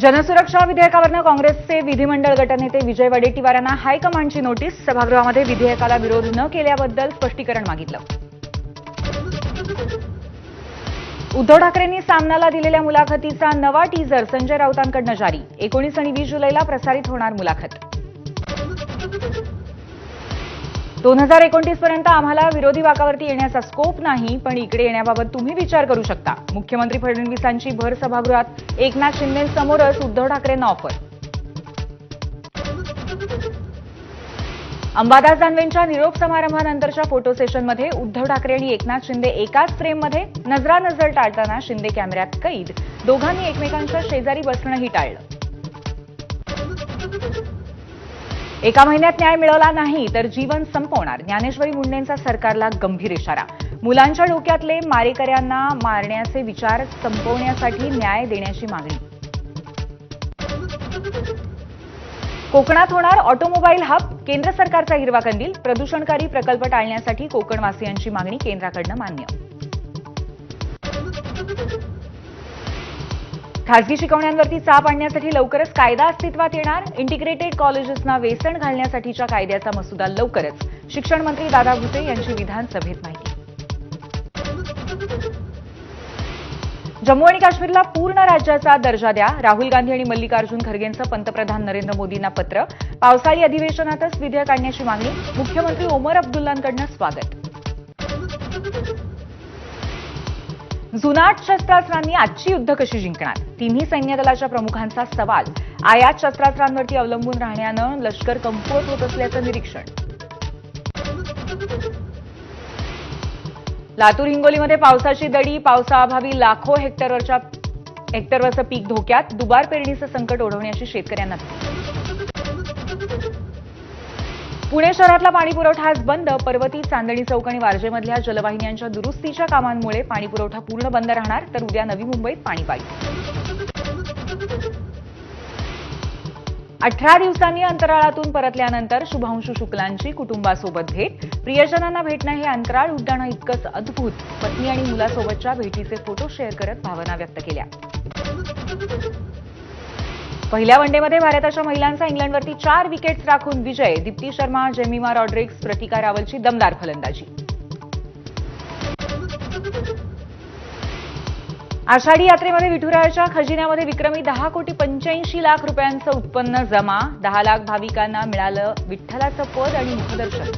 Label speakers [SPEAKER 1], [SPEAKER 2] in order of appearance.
[SPEAKER 1] जनसुरक्षा विधेयकावरनं काँग्रेसचे विधिमंडळ गटनेते विजय वडेट्टीवार यांना हायकमांडची नोटीस. सभागृहामध्ये विधेयकाला विरोध न केल्याबद्दल स्पष्टीकरण मागितलं. उद्धव ठाकरेंनी सामनाला दिलेल्या मुलाखतीचा नवा टीजर संजय राऊतांकडून जारी. 19 आणि 20 जुलैला प्रसारित होणार मुलाखत. 2029 पर्यंत आम्हाला विरोधी बाकावरती येण्याचा स्कोप नाही, पण इकडे येण्याबाबत तुम्ही विचार करू शकता. मुख्यमंत्री फडणवीसांची भर सभागृहात. एकनाथ शिंदेंसमोरच उद्धव ठाकरेंना ऑफर. अंबादास दानवेंच्या निरोप समारंभानंतरच्या फोटो सेशनमध्ये उद्धव ठाकरे आणि एकनाथ शिंदे एकाच फ्रेममध्ये. नजरानजर टाळताना शिंदे कॅमेऱ्यात कैद. दोघांनी एकमेकांच्या शेजारी बसणंही टाळलं. एका महिन्यात न्याय मिळवला नाही तर जीवन संपवणार. ज्ञानेश्वरी मुंडेंचा सरकारला गंभीर इशारा. मुलांच्या डोक्यातले मारेकऱ्यांना मारण्याचे विचार संपवण्यासाठी न्याय देण्याची मागणी. कोकणात होणार ऑटोमोबाईल हब. केंद्र सरकारचा हिरवा कंदील. प्रदूषणकारी प्रकल्प टाळण्यासाठी कोकणवासियांची मागणी केंद्राकडून मान्य. खासगी शिकवण्यांवरती चाप आणण्यासाठी लवकरच कायदा अस्तित्वात येणार. इंटिग्रेटेड कॉलेजेसना वेसण घालण्यासाठीच्या कायद्याचा मसुदा लवकरच. शिक्षण मंत्री दादा भुसे यांची विधानसभेत माहिती. जम्मू आणि काश्मीरला पूर्ण राज्याचा दर्जा द्या. राहुल गांधी आणि मल्लिकार्जुन खरगेंचं पंतप्रधान नरेंद्र मोदींना पत्र. पावसाळी अधिवेशनातच विधेयक आणण्याची मागणी. मुख्यमंत्री ओमर अब्दुल्लांकडून स्वागत. जुनाट शस्त्रास्त्रांनी आजची युद्ध कशी जिंकणार? तिन्ही सैन्य दलाच्या प्रमुखांचा सवाल. आयात शस्त्रास्त्रांवरती अवलंबून राहण्यानं लष्कर कमकुवत होत असल्याचं निरीक्षण. लातूर हिंगोलीमध्ये पावसाची दडी. पावसाअभावी लाखो हेक्टरवरचं पीक धोक्यात. दुबार पेरणीचं संकट ओढवण्याची शेतकऱ्यांना. पुणे शहरातला पाणीपुरवठा आज बंद. पर्वती, चांदणी चौक आणि वारजेमधल्या जलवाहिन्यांच्या दुरुस्तीच्या कामांमुळे पाणीपुरवठा पूर्ण बंद राहणार. तर उद्या नवी मुंबईत पाणीपाळी. 18 दिवसांनी अंतराळातून परतल्यानंतर शुभांशू शुक्लांची कुटुंबासोबत भेट. प्रियजनांना भेटणं हे अंतराळ उड्डाणा इतकंच अद्भुत. पत्नी आणि मुलासोबतच्या भेटीचे फोटो शेअर करत भावना व्यक्त केल्या. पहिल्या वनडेमध्ये भारताच्या महिलांचा इंग्लंडवरती 4 विकेट्स राखून विजय. दीप्ती शर्मा, जेमिमा रॉड्रिग्स, प्रतिका रावलची दमदार फलंदाजी. आषाढी यात्रेमध्ये विठुरायाच्या खजिन्यामध्ये विक्रमी 10,85,00,000 रुपयांचं उत्पन्न जमा. 10 लाख भाविकांना मिळालं विठ्ठलाचं पद आणि मुखदर्शन.